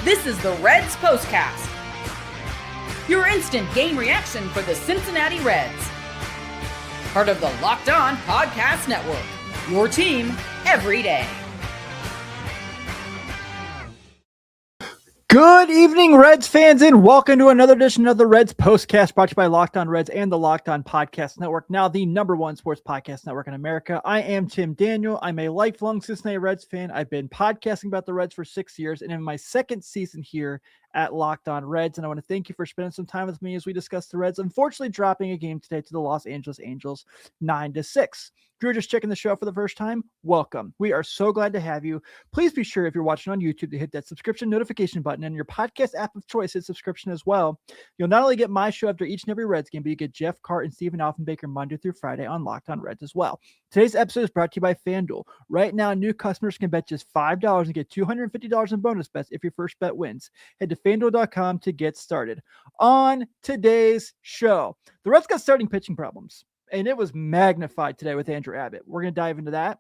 This is the Reds Postcast, your instant game reaction for the Cincinnati Reds. Part of the Locked On Podcast Network, your team every day. Good evening, Reds fans, and welcome to another edition of the Reds Postcast, brought to you by Locked On Reds and the Locked On Podcast Network, now the #1 sports podcast network in America. I am Tim Daniel. I'm a lifelong Cincinnati Reds fan. I've been podcasting about the Reds for 6 years, and in my second season here at Locked On Reds, and I want to thank you for spending some time with me as we discuss the Reds unfortunately dropping a game today to the Los Angeles Angels 9-6. If you're just checking the show for the first time, welcome. We are so glad to have you. Please be sure, if you're watching on YouTube, to hit that subscription notification button, and your podcast app of choice hit subscription as well. You'll not only get my show after each and every Reds game, but you get Jeff Cart and Stephen Offenbaker Monday through Friday on Locked On Reds as well. Today's episode is brought to you by FanDuel. Right now, new customers can bet just $5 and get $250 in bonus bets if your first bet wins. Head to FanDuel.com to get started. On today's show, the Reds got starting pitching problems, and it was magnified today with Andrew Abbott. We're going to dive into that.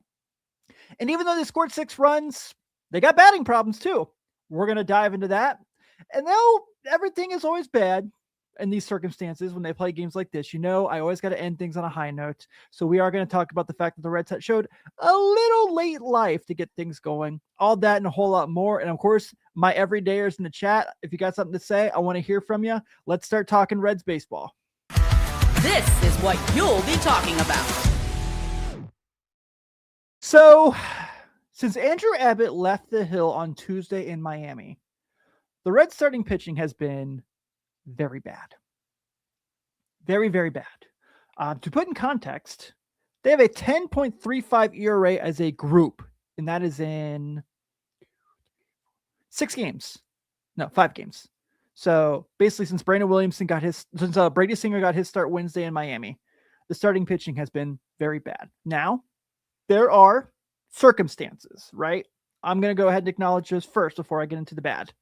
And even though they scored 6 runs, they got batting problems too. We're going to dive into that. And though everything is always bad in these circumstances when they play games like this, you know, I always got to end things on a high note. So we are going to talk about the fact that the Reds showed a little late life to get things going. All that and a whole lot more. And of course, my everydayers in the chat, if you got something to say, I want to hear from you. Let's start talking Reds baseball. This is what you'll be talking about. So, since Andrew Abbott left the hill on Tuesday in Miami, the Reds starting pitching has been very bad. Very, very bad. To put in context, they have a 10.35 ERA as a group, and that is in 5 games. So basically, since Brady Singer got his start Wednesday in Miami, the starting pitching has been very bad. Now, there are circumstances, right? I'm going to go ahead and acknowledge this first before I get into the bad.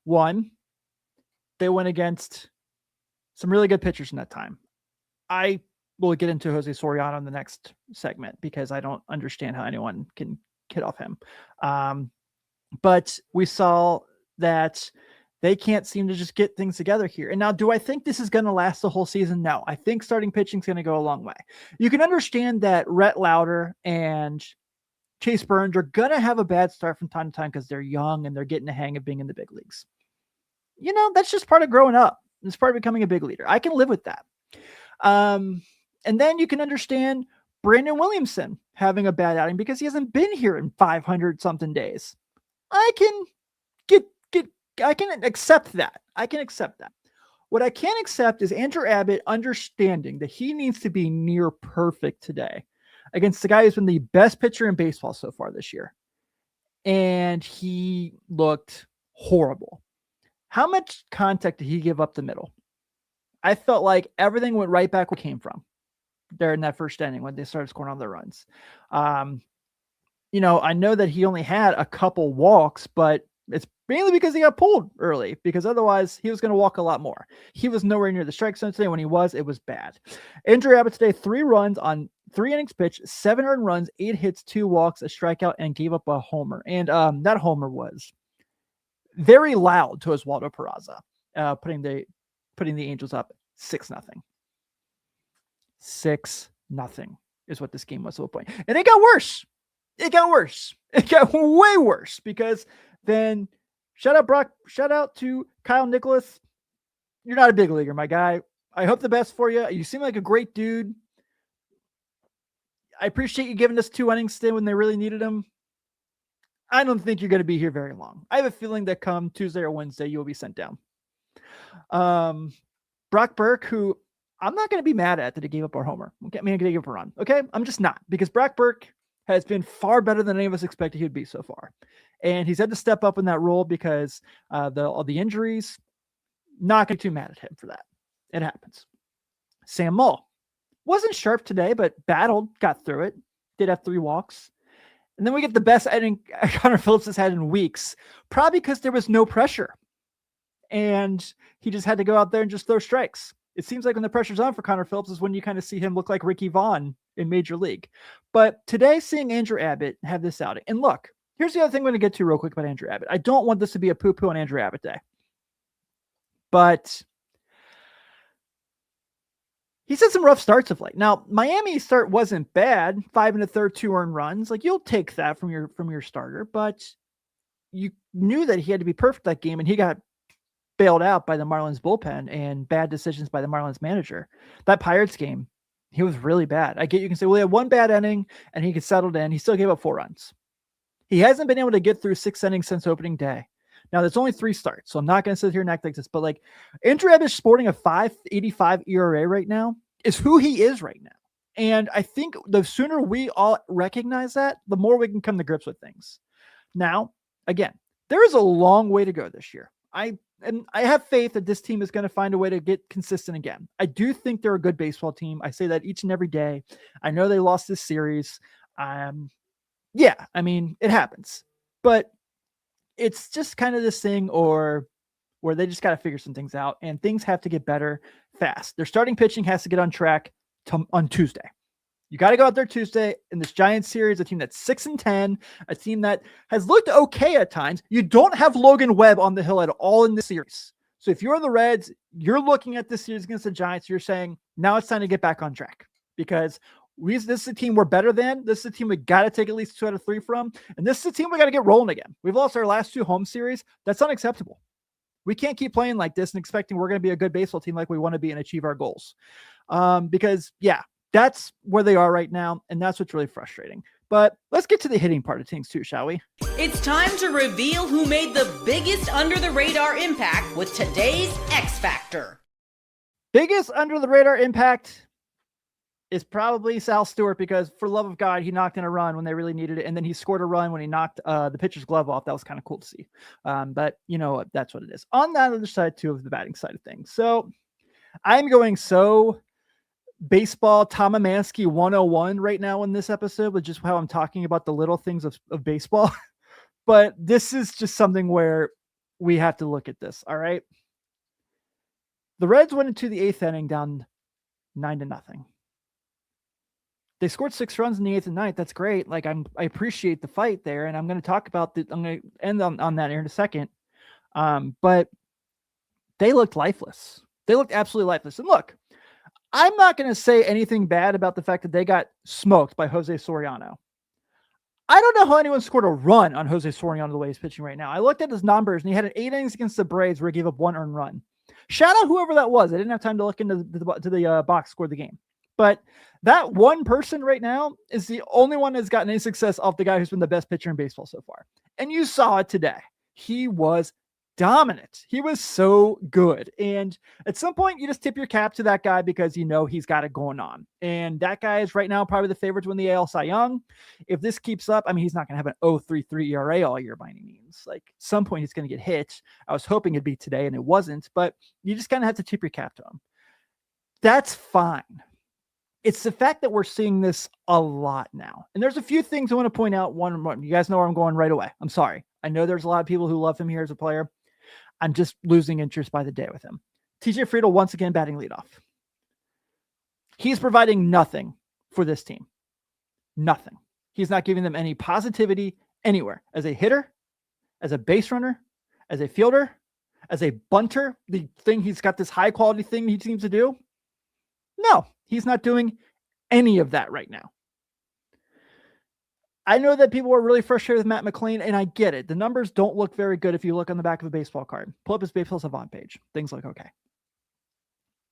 One, they went against some really good pitchers in that time. I will get into Jose Soriano in the next segment because I don't understand how anyone can get off him. But we saw that they can't seem to just get things together here. And now, do I think this is going to last the whole season? No. I think starting pitching is going to go a long way. You can understand that Rhett Lauder and Chase Burns are going to have a bad start from time to time because they're young and they're getting the hang of being in the big leagues. You know, that's just part of growing up. It's part of becoming a big leader. I can live with that. And then you can understand Brandon Williamson having a bad outing because he hasn't been here in 500 something days. I can accept that. What I can't accept is Andrew Abbott understanding that he needs to be near perfect today against the guy who's been the best pitcher in baseball so far this year. And he looked horrible. How much contact did he give up the middle? I felt like everything went right back where it came from there in that first inning when they started scoring on their runs. I know that he only had a couple walks, but it's mainly because he got pulled early, because otherwise he was going to walk a lot more. He was nowhere near the strike zone today. When he was, it was bad. Andrew Abbott today, 3 runs on 3 innings pitched, 7 earned runs, 8 hits, 2 walks, a strikeout, and gave up a homer. And that homer was very loud to Oswaldo Peraza, putting the Angels up 6-0. 6-0 is what this game was at a point. And it got worse. It got way worse, because then shout out to Kyle Nicholas. You're not a big leaguer, my guy. I hope the best for you. You seem like a great dude. I appreciate you giving us 2 innings today when they really needed them. I don't think you're going to be here very long. I have a feeling that come Tuesday or Wednesday, you will be sent down. Brock Burke, who I'm not going to be mad at that he gave up our homer. Okay, I'm going to give up a run. Okay, I'm just not, because Brock Burke has been far better than any of us expected he would be so far. And he's had to step up in that role because all the injuries. Not going to be too mad at him for that. It happens. Sam Mull wasn't sharp today, but battled, got through it. Did have 3 walks. And then we get the best inning Connor Phillips has had in weeks, probably because there was no pressure. And he just had to go out there and just throw strikes. It seems like when the pressure's on for Connor Phillips is when you kind of see him look like Ricky Vaughn in Major League. But today, seeing Andrew Abbott have this outing, and look, Here's the other thing I'm going to get to real quick about Andrew Abbott. I don't want this to be a poo-poo on Andrew Abbott day, but he's had some rough starts of late. Now, Miami's start wasn't bad. 5 1/3, 2 earned runs. Like, you'll take that from your starter, but you knew that he had to be perfect that game, and he got bailed out by the Marlins bullpen and bad decisions by the Marlins manager. That Pirates game, he was really bad. I get you can say, well, he had one bad inning and he could settle in. He still gave up 4 runs. He hasn't been able to get through 6 innings since opening day. Now, there's only 3 starts, so I'm not going to sit here and act like this, but like Andrew Abbott sporting a 5.85 ERA right now is who he is right now. And I think the sooner we all recognize that, the more we can come to grips with things. Now, again, there is a long way to go this year. I have faith that this team is going to find a way to get consistent again. I do think they're a good baseball team. I say that each and every day. I know they lost this series. Yeah, I mean, it happens. But it's just kind of this thing where they just got to figure some things out, and things have to get better fast. Their starting pitching has to get on track on Tuesday. You got to go out there Tuesday in this Giants series, a team that's 6-10, a team that has looked okay at times. You don't have Logan Webb on the hill at all in this series. So if you're the Reds, you're looking at this series against the Giants, you're saying, now it's time to get back on track, because this is a team we're better than. This is a team we got to take at least 2 out of 3 from. And this is a team we got to get rolling again. We've lost our last 2 home series. That's unacceptable. We can't keep playing like this and expecting we're going to be a good baseball team like we want to be and achieve our goals. Because, yeah, that's where they are right now, and that's what's really frustrating. But let's get to the hitting part of things too, shall we? It's time to reveal who made the biggest under-the-radar impact with today's X Factor. Biggest under-the-radar impact is probably Sal Stewart, because for love of God, he knocked in a run when they really needed it. And then he scored a run when he knocked the pitcher's glove off. That was kind of cool to see. But you know what? That's what it is. On that other side too, of the batting side of things. So I'm going baseball Tom Amansky 101 right now in this episode, with just how I'm talking about the little things of baseball. But this is just something where we have to look at this. All right. The Reds went into the 8th inning down 9-0. They scored 6 runs in the 8th and 9th. That's great. Like, I appreciate the fight there, and I'm going to talk about I'm going to end on that here in a second. But they looked lifeless. They looked absolutely lifeless. And look, I'm not going to say anything bad about the fact that they got smoked by Jose Soriano. I don't know how anyone scored a run on Jose Soriano the way he's pitching right now. I looked at his numbers, and he had an 8 innings against the Braves where he gave up 1 earned run. Shout out whoever that was. I didn't have time to look into the box score of the game. But that one person right now is the only one that's gotten any success off the guy who's been the best pitcher in baseball so far. And you saw it today. He was dominant. He was so good. And at some point, you just tip your cap to that guy, because you know he's got it going on. And that guy is right now probably the favorite to win the AL Cy Young. If this keeps up, I mean, he's not going to have an 0.33 ERA all year by any means. Like, at some point, he's going to get hit. I was hoping it'd be today, and it wasn't. But you just kind of have to tip your cap to him. That's fine. It's the fact that we're seeing this a lot now. And there's a few things I want to point out. One, you guys know where I'm going right away. I'm sorry. I know there's a lot of people who love him here as a player. I'm just losing interest by the day with him. TJ Friedl once again batting leadoff. He's providing nothing for this team. Nothing. He's not giving them any positivity anywhere. As a hitter, as a base runner, as a fielder, as a bunter, the thing he's got this high quality thing he seems to do. No, he's not doing any of that right now. I know that people are really frustrated with Matt McLean, and I get it. The numbers don't look very good if you look on the back of a baseball card. Pull up his baseball savant page. Things look okay.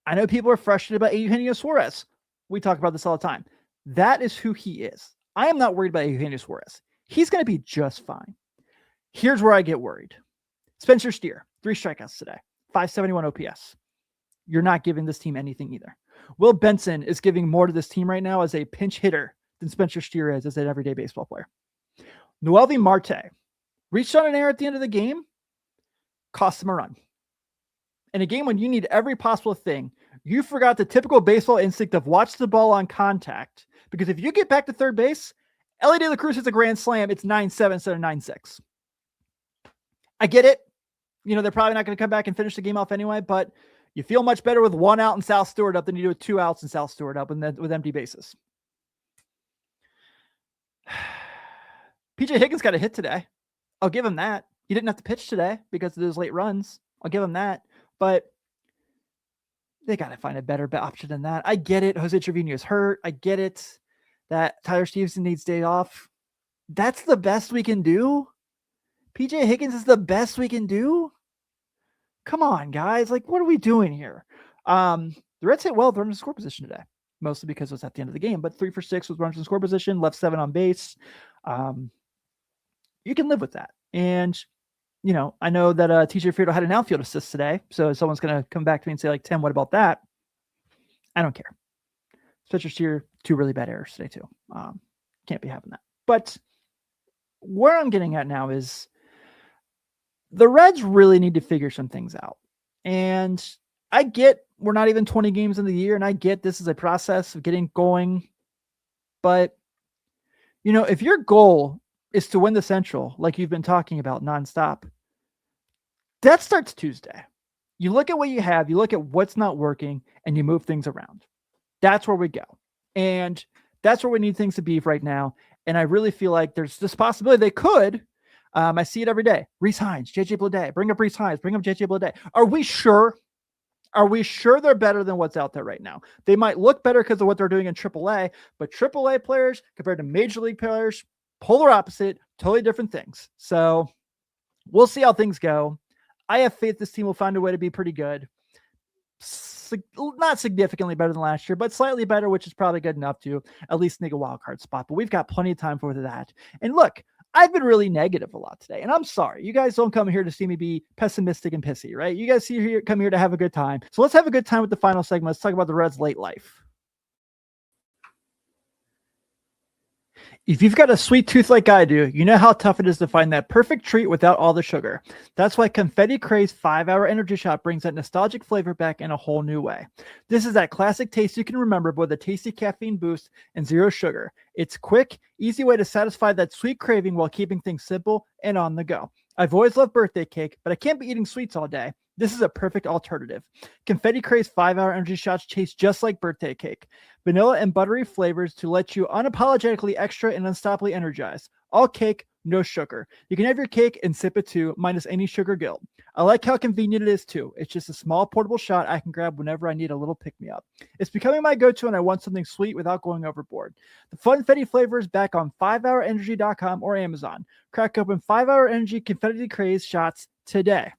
I know people are frustrated about Eugenio Suarez. We talk about this all the time. That is who he is. I am not worried about Eugenio Suarez. He's going to be just fine. Here's where I get worried. Spencer Steer, 3 strikeouts today, 571 OPS. You're not giving this team anything either. Will Benson is giving more to this team right now as a pinch hitter than Spencer Steer is as an everyday baseball player. Noelvi Marte reached on an error at the end of the game, cost him a run. In a game when you need every possible thing, you forgot the typical baseball instinct of watch the ball on contact, because if you get back to third base, Elly De La Cruz hits a grand slam, it's 9-7 instead of 9-6. I get it. You know, they're probably not going to come back and finish the game off anyway, but you feel much better with 1 out and Sal Stewart up than you do with 2 outs and Sal Stewart up with empty bases. PJ Higgins got a hit today. I'll give him that. He didn't have to pitch today because of those late runs. I'll give him that. But they got to find a better option than that. I get it. Jose Trevino is hurt. I get it that Tyler Stevenson needs day off. That's the best we can do. PJ Higgins is the best we can do. Come on, guys. Like, what are we doing here? The Reds hit well with runners in score position today, mostly because it was at the end of the game, but 3 for 6 with runners in score position, left 7 on base. You can live with that. And, you know, I know that TJ Friedl had an outfield assist today, so someone's going to come back to me and say, like, Tim, what about that? I don't care. Pitchers here, 2 really bad errors today, too. Can't be having that. But where I'm getting at now is the Reds really need to figure some things out. And I get we're not even 20 games in the year, and I get this is a process of getting going. But, you know, if your goal is to win the Central, like you've been talking about nonstop, that starts Tuesday. You look at what you have, you look at what's not working, and you move things around. That's where we go. And that's where we need things to be right now. And I really feel like there's this possibility they could. I see it every day. Reese Hines, JJ Bleday, bring up Reese Hines, bring up JJ Bleday. Are we sure? Are we sure they're better than what's out there right now? They might look better because of what they're doing in AAA, but AAA players compared to Major League players, polar opposite, totally different things. So we'll see how things go. I have faith this team will find a way to be pretty good. Not significantly better than last year, but slightly better, which is probably good enough to at least sneak a wild card spot. But we've got plenty of time for that. And look, I've been really negative a lot today, and I'm sorry. You guys don't come here to see me be pessimistic and pissy, right? You guys come here to have a good time. So let's have a good time with the final segment. Let's talk about the Reds' late life. If you've got a sweet tooth like I do, you know how tough it is to find that perfect treat without all the sugar. That's why Confetti Craze 5-Hour Energy Shot brings that nostalgic flavor back in a whole new way. This is that classic taste you can remember with a tasty caffeine boost and zero sugar. It's quick, easy way to satisfy that sweet craving while keeping things simple and on the go. I've always loved birthday cake, but I can't be eating sweets all day. This is a perfect alternative. Confetti Craze 5-Hour Energy Shots taste just like birthday cake. Vanilla and buttery flavors to let you unapologetically extra and unstoppably energized. All cake, no sugar. You can have your cake and sip it too, minus any sugar guilt. I like how convenient it is too. It's just a small portable shot I can grab whenever I need a little pick-me-up. It's becoming my go-to when I want something sweet without going overboard. The Funfetti flavor is back on 5hourenergy.com or Amazon. Crack open 5-Hour Energy Confetti Craze shots today.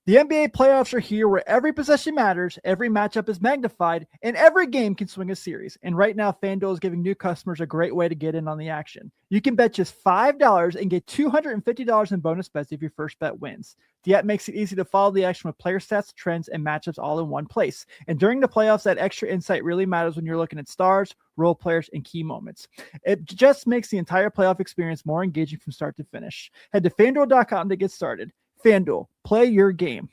The NBA playoffs are here where every possession matters, every matchup is magnified, and every game can swing a series. And right now, FanDuel is giving new customers a great way to get in on the action. You can bet just $5 and get $250 in bonus bets if your first bet wins. The app makes it easy to follow the action with player stats, trends, and matchups all in one place. And during the playoffs, that extra insight really matters when you're looking at stars, role players, and key moments. It just makes the entire playoff experience more engaging from start to finish. Head to FanDuel.com to get started. FanDuel, play your game.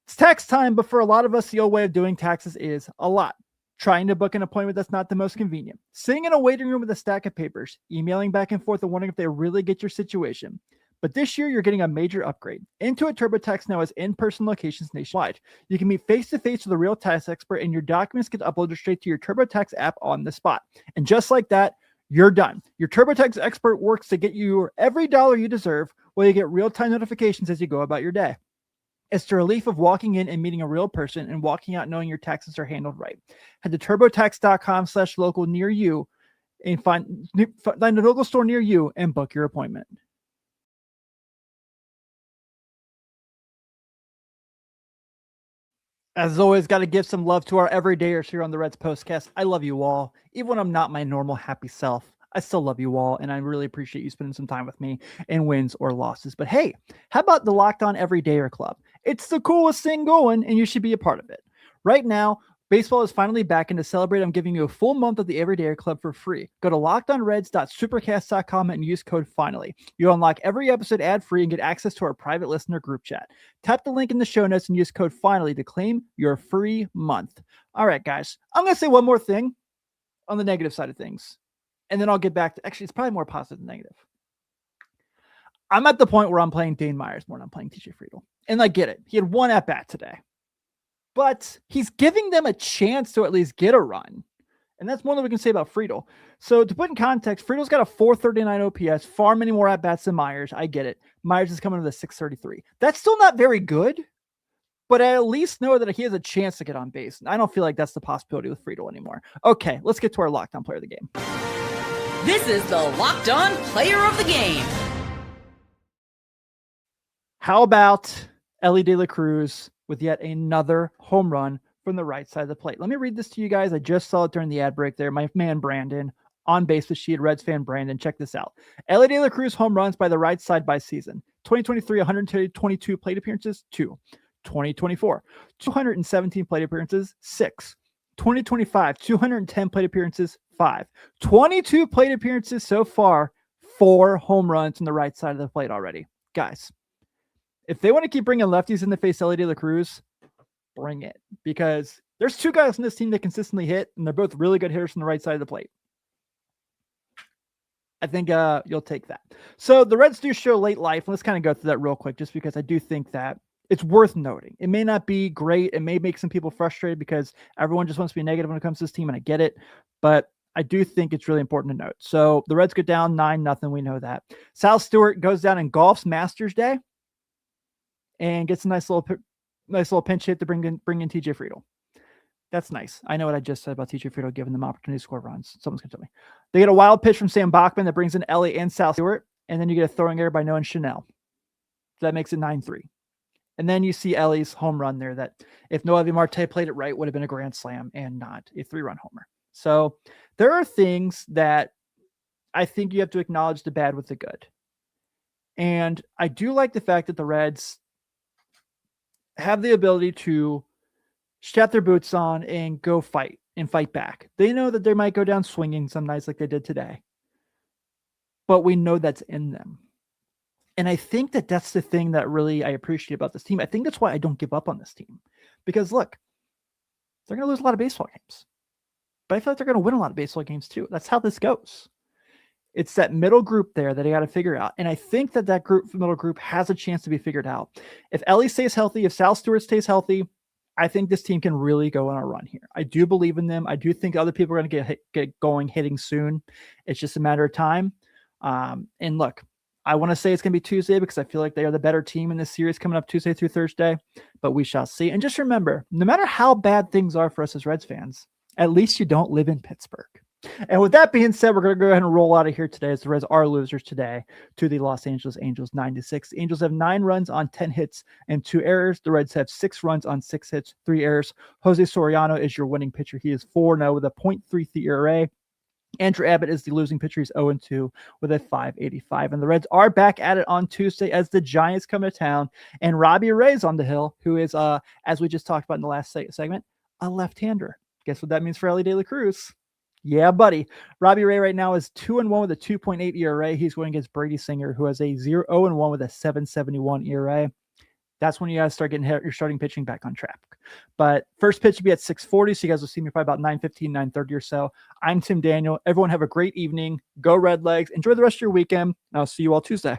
It's tax time, but for a lot of us, the old way of doing taxes is a lot. Trying to book an appointment that's not the most convenient. Sitting in a waiting room with a stack of papers, emailing back and forth and wondering if they really get your situation. But this year, you're getting a major upgrade. Intuit TurboTax now has in-person locations nationwide. You can meet face-to-face with a real tax expert, and your documents get uploaded straight to your TurboTax app on the spot. And just like that, you're done. Your TurboTax expert works to get you every dollar you deserve, while you get real-time notifications as you go about your day. It's the relief of walking in and meeting a real person and walking out knowing your taxes are handled right. Head to turbotax.com/local near you and find a local store near you and book your appointment. As always, got to give some love to our everydayers here on the Reds Postcast. I love you all. Even when I'm not my normal happy self, I still love you all, and I really appreciate you spending some time with me in wins or losses. But hey, how about the Locked On Everydayer Club? It's the coolest thing going, and you should be a part of it. Right now, baseball is finally back, and to celebrate, I'm giving you a full month of the Everydayer Club for free. Go to lockedonreds.supercast.com and use code FINALLY. You'll unlock every episode ad-free and get access to our private listener group chat. Tap the link in the show notes and use code FINALLY to claim your free month. All right, guys, I'm going to say one more thing on the negative side of things. And then I'll get back to, actually, it's probably more positive than negative. I'm at the point where I'm playing Dane Myers more than I'm playing TJ Friedl. And I get it. He had one at-bat today. But he's giving them a chance to at least get a run. And that's more than we can say about Friedel. So to put in context, Friedel's got a 439 OPS, far many more at-bats than Myers. I get it. Myers is coming to the 633. That's still not very good, but I at least know that he has a chance to get on base. And I don't feel like that's the possibility with Friedel anymore. Okay, let's get to our Locked On Player of the Game. This is the Locked On Player of the Game. How about Elly De La Cruz with yet another home run from the right side of the plate? Let me read this to you guys. I just saw it during the ad break there. My man Brandon, on base with Sheet, Reds fan Brandon. Check this out. Elly De La Cruz home runs by the right side by season. 2023, 122 plate appearances, 2. 2024, 217 plate appearances, 6. 2025, 210 plate appearances, 5. 22 plate appearances so far, 4 home runs on the right side of the plate already. Guys, if they want to keep bringing lefties in the face Elly De La Cruz, bring it. Because there's 2 guys on this team that consistently hit, and they're both really good hitters from the right side of the plate. I think you'll take that. So the Reds do show late life. Let's kind of go through that real quick, just because I do think that it's worth noting. It may not be great. It may make some people frustrated because everyone just wants to be negative when it comes to this team, and I get it. But I do think it's really important to note. So the Reds go down 9-0. We know that. Sal Stewart goes down and golfs Masters Day and gets a nice little pinch hit to bring in TJ Friedel. That's nice. I know what I just said about TJ Friedel giving them opportunity to score runs. Someone's going to tell me. They get a wild pitch from Sam Bachman that brings in Elly and Sal Stewart, and then you get a throwing error by Noah and Chanel. So that makes it 9-3. And then you see Elly's home run there that if Noah Marte played it right, would have been a grand slam and not a 3-run homer. So there are things that I think you have to acknowledge the bad with the good. And I do like the fact that the Reds have the ability to strap their boots on and go fight back. They know that they might go down swinging some nights like they did today, but we know that's in them. And I think that that's the thing that really I appreciate about this team. I think that's why I don't give up on this team, because look, they're going to lose a lot of baseball games, but I feel like they're going to win a lot of baseball games too. That's how this goes. It's that middle group there that they got to figure out. And I think that middle group has a chance to be figured out. If Elly stays healthy, if Sal Stewart stays healthy, I think this team can really go on a run here. I do believe in them. I do think other people are going to get going hitting soon. It's just a matter of time. And look, I want to say it's going to be Tuesday because I feel like they are the better team in this series coming up Tuesday through Thursday, but we shall see. And just remember, no matter how bad things are for us as Reds fans, at least you don't live in Pittsburgh. And with that being said, we're going to go ahead and roll out of here today as the Reds are losers today to the Los Angeles Angels 9-6. The Angels have 9 runs on 10 hits and 2 errors. The Reds have 6 runs on 6 hits, 3 errors. Jose Soriano is your winning pitcher. He is 4-0 with a .33 ERA. Andrew Abbott is the losing pitcher. He's 0-2 with a 5.85. And the Reds are back at it on Tuesday as the Giants come to town. And Robbie Ray's on the hill, who is, as we just talked about in the last segment, a left-hander. Guess what that means for Elly De La Cruz? Yeah, buddy. Robbie Ray right now is 2-1 with a 2.8 ERA. He's going against Brady Singer, who has a 0-1 with a 7.71 ERA. That's when you guys start getting your starting pitching back on track. But first pitch will be at 6:40, so you guys will see me probably about 9:15, 9:30 or so. I'm Tim Daniel. Everyone have a great evening. Go Red Legs. Enjoy the rest of your weekend. And I'll see you all Tuesday.